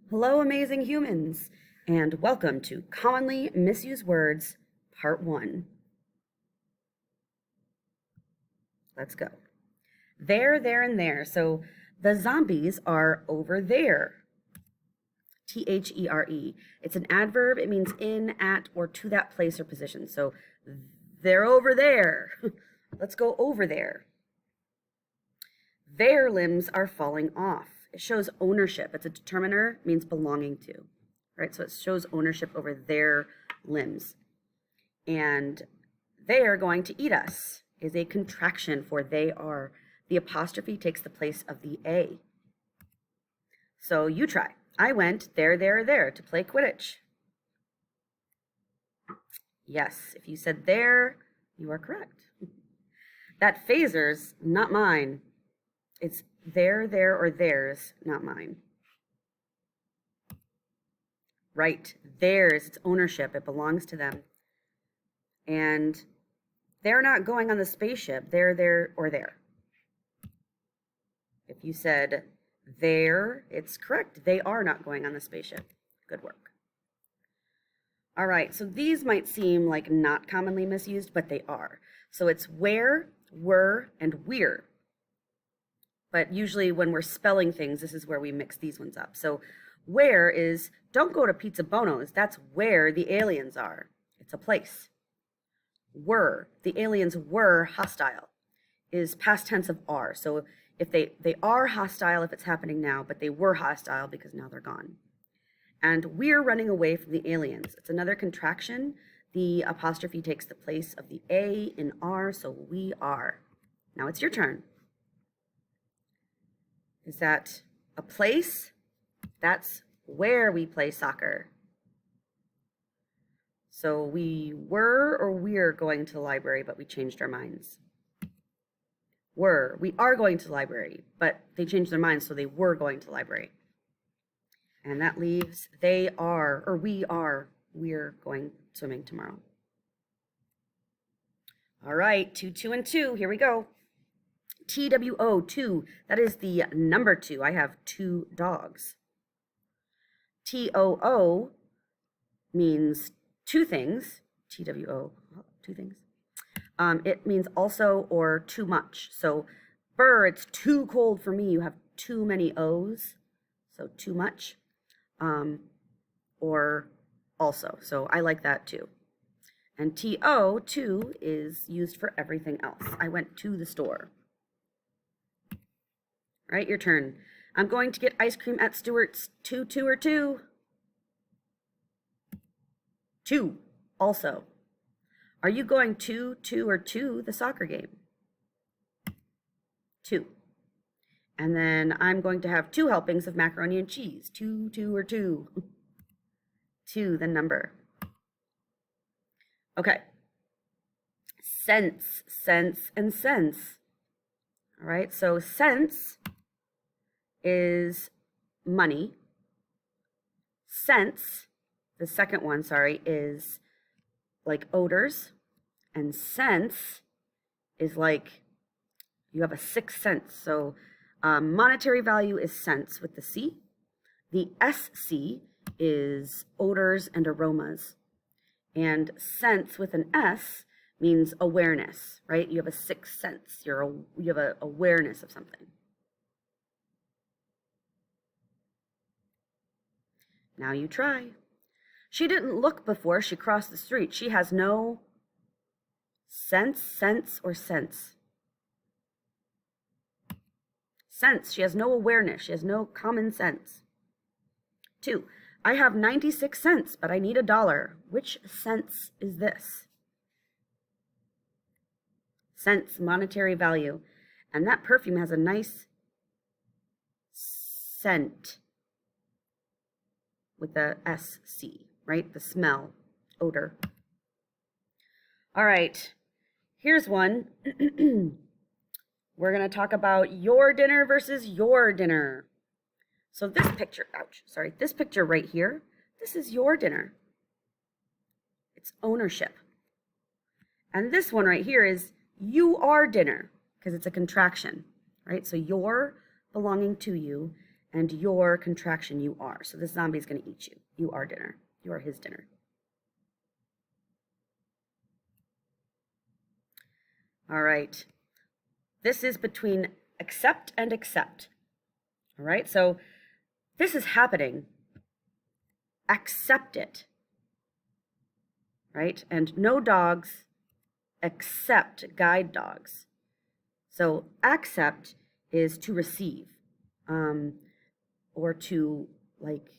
Hello, amazing humans, and welcome to Commonly Misused Words, Part 1. Let's go. There, and there. So the zombies are over there. There. It's an adverb. It means in, at, or to that place or position. So they're over there. Let's go over there. Their limbs are falling off. It shows ownership. It's a determiner, means belonging to, right? So it shows ownership over their limbs. And they are going to eat us is a contraction for they are. The apostrophe takes the place of the A. So you try. I went there to play Quidditch. Yes, if you said there, you are correct. That phaser's not mine. It's there, or theirs, not mine. Right, theirs, it's ownership, it belongs to them. And they're not going on the spaceship, they're there or there. If you said there, it's correct. They are not going on the spaceship. Good work. All right, so these might seem like not commonly misused, but they are. So it's where, were, and we're. But usually when we're spelling things, this is where we mix these ones up. So where is, don't go to Pizza Bono's. That's where the aliens are. It's a place. Were, the aliens were hostile, is past tense of are. So if they are hostile if it's happening now, but they were hostile because now they're gone. And we're running away from the aliens. It's another contraction. The apostrophe takes the place of the A in are, so we are. Now it's your turn. Is that a place? That's where we play soccer. So we were or we're going to the library, but we changed our minds. We are going to the library, but they changed their minds, so they were going to the library. And that leaves they are, or we're going swimming tomorrow. All right, 2, 2, and 2, here we go. TWO, 2, that is the number 2. I have 2 dogs. TOO means 2 things. TWO, 2 things. It means also or too much. So it's too cold for me. You have too many O's, so too much. Or also, so I like that too. And TO, too, is used for everything else. I went to the store. Right, your turn. I'm going to get ice cream at Stewart's. 2, 2, or 2? 2, also. Are you going to or to the soccer game? 2. And then I'm going to have 2 helpings of macaroni and cheese. 2, 2, or 2? 2, the number. Okay. Cents, and cents. All right, so cents is money. Scents, the second one, is like odors. And sense is like you have a 6th sense. So monetary value is cents with the C. The SC is odors and aromas. And sense with an S means awareness, right? You have a 6th sense. You have an awareness of something. Now you try. She didn't look before she crossed the street. She has no sense, or sense. Sense. She has no awareness. She has no common sense. 2. I have 96 cents, but I need $1. Which sense is this? Cents, monetary value. And that perfume has a nice scent with the SC, right? The smell, odor. All right, here's one. We're going to talk about your dinner versus your dinner. So this picture, this picture right here, this is your dinner. It's ownership. And this one right here is you are dinner, because it's a contraction, right? So you're belonging to you, and your contraction, you are. So this zombie is going to eat you. You are dinner. You are his dinner. All right. This is between accept and accept. All right. So this is happening. Accept it. Right? And no dogs accept guide dogs. So accept is to receive, or to like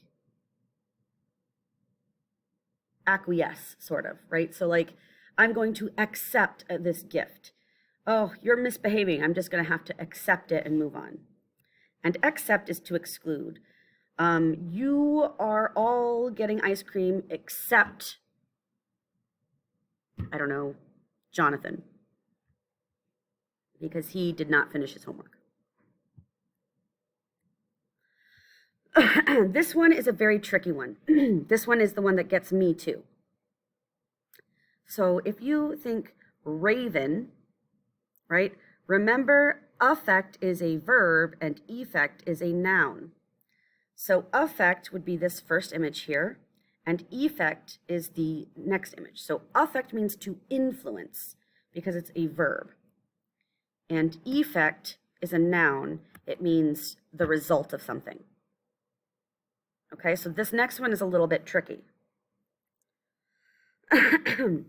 acquiesce, sort of, right? So like, I'm going to accept this gift. Oh, you're misbehaving. I'm just going to have to accept it and move on. And accept is to exclude. You are all getting ice cream except, I don't know, Jonathan, because he did not finish his homework. This one is a very tricky one. This one is the one that gets me too. So if you think raven, right? Remember, affect is a verb and effect is a noun. So affect would be this first image here, and effect is the next image. So affect means to influence because it's a verb. And effect is a noun. It means the result of something. Okay, so this next one is a little bit tricky. The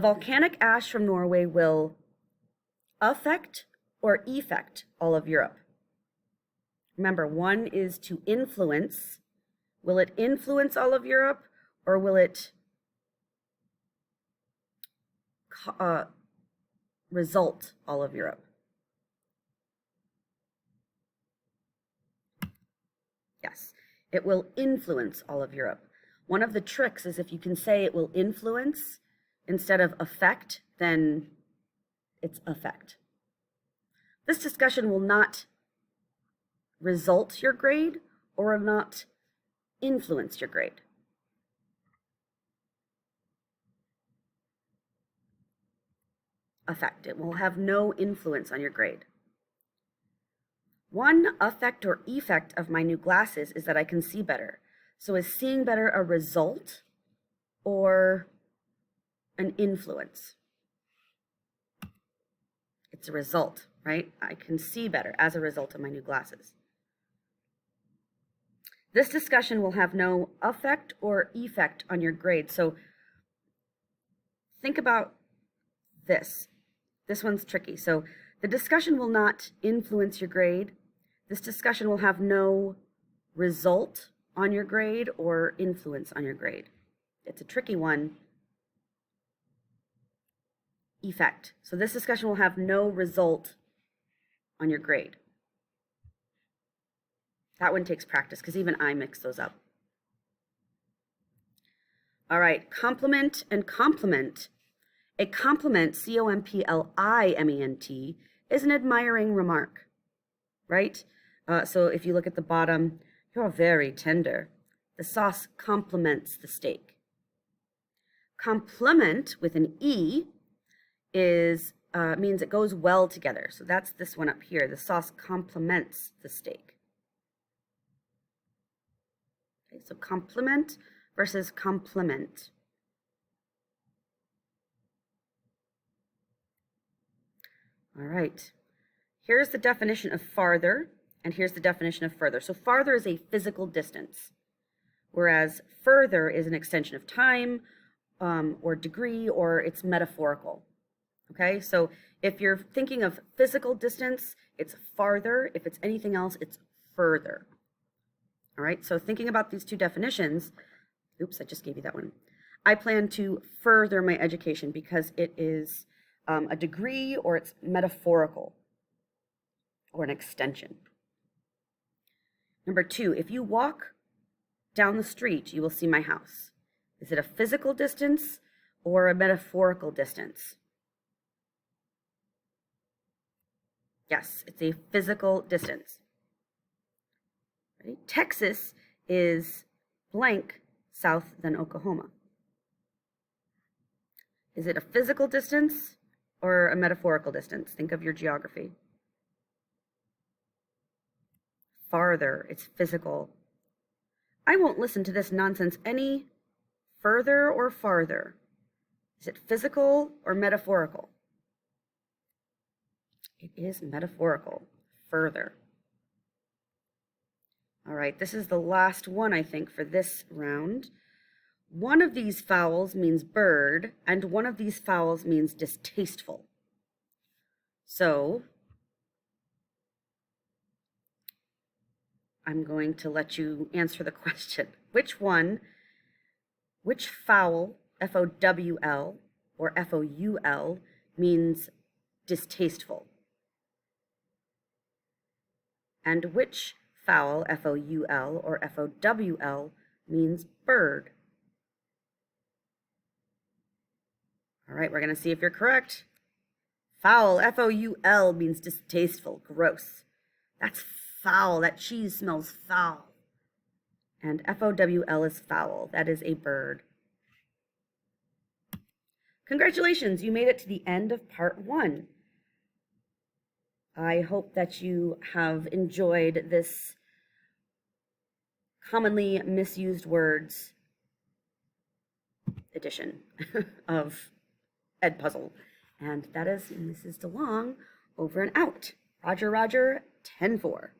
volcanic ash from Norway will affect or effect all of Europe. Remember, one is to influence. Will it influence all of Europe, or will it result all of Europe? Yes, it will influence all of Europe. One of the tricks is if you can say it will influence instead of affect, then it's affect. This discussion will not result your grade or will not influence your grade. Affect. It will have no influence on your grade. One effect or effect of my new glasses is that I can see better. So is seeing better a result or an influence? It's a result, right? I can see better as a result of my new glasses. This discussion will have no effect or effect on your grade. So think about this. This one's tricky. So the discussion will not influence your grade. This discussion will have no result on your grade or influence on your grade. It's a tricky one. Effect. So this discussion will have no result on your grade. That one takes practice because even I mix those up. All right, compliment and compliment. A compliment, compliment, is an admiring remark, right? So if you look at the bottom, you're very tender. The sauce complements the steak. Compliment with an E is means it goes well together. So that's this one up here. The sauce complements the steak. Okay, so compliment versus complement. All right. Here's the definition of farther, and here's the definition of further. So farther is a physical distance, whereas further is an extension of time or degree, or it's metaphorical. Okay, so if you're thinking of physical distance, it's farther. If it's anything else, it's further. All right, so thinking about these two definitions, oops, I just gave you that one. I plan to further my education because it is a degree or it's metaphorical or an extension. Number 2, if you walk down the street, you will see my house. Is it a physical distance or a metaphorical distance? Yes, it's a physical distance. Right? Texas is blank south than Oklahoma. Is it a physical distance or a metaphorical distance? Think of your geography. farther. It's physical. I won't listen to this nonsense any further or farther. Is it physical or metaphorical? It is metaphorical. Further. All right, this is the last one, I think, for this round. One of these vowels means bird, and one of these vowels means distasteful. So I'm going to let you answer the question. Which fowl, F-O-W-L or F-O-U-L, means distasteful? And which fowl, F-O-U-L or F-O-W-L, means bird? All right, we're going to see if you're correct. Foul, F-O-U-L, means distasteful, gross. That's foul. That cheese smells foul. And F-O-W-L is fowl. That is a bird. Congratulations, you made it to the end of part 1. I hope that you have enjoyed this commonly misused words edition of Edpuzzle. And that is Mrs. DeLong over and out. Roger, Roger, 10-4.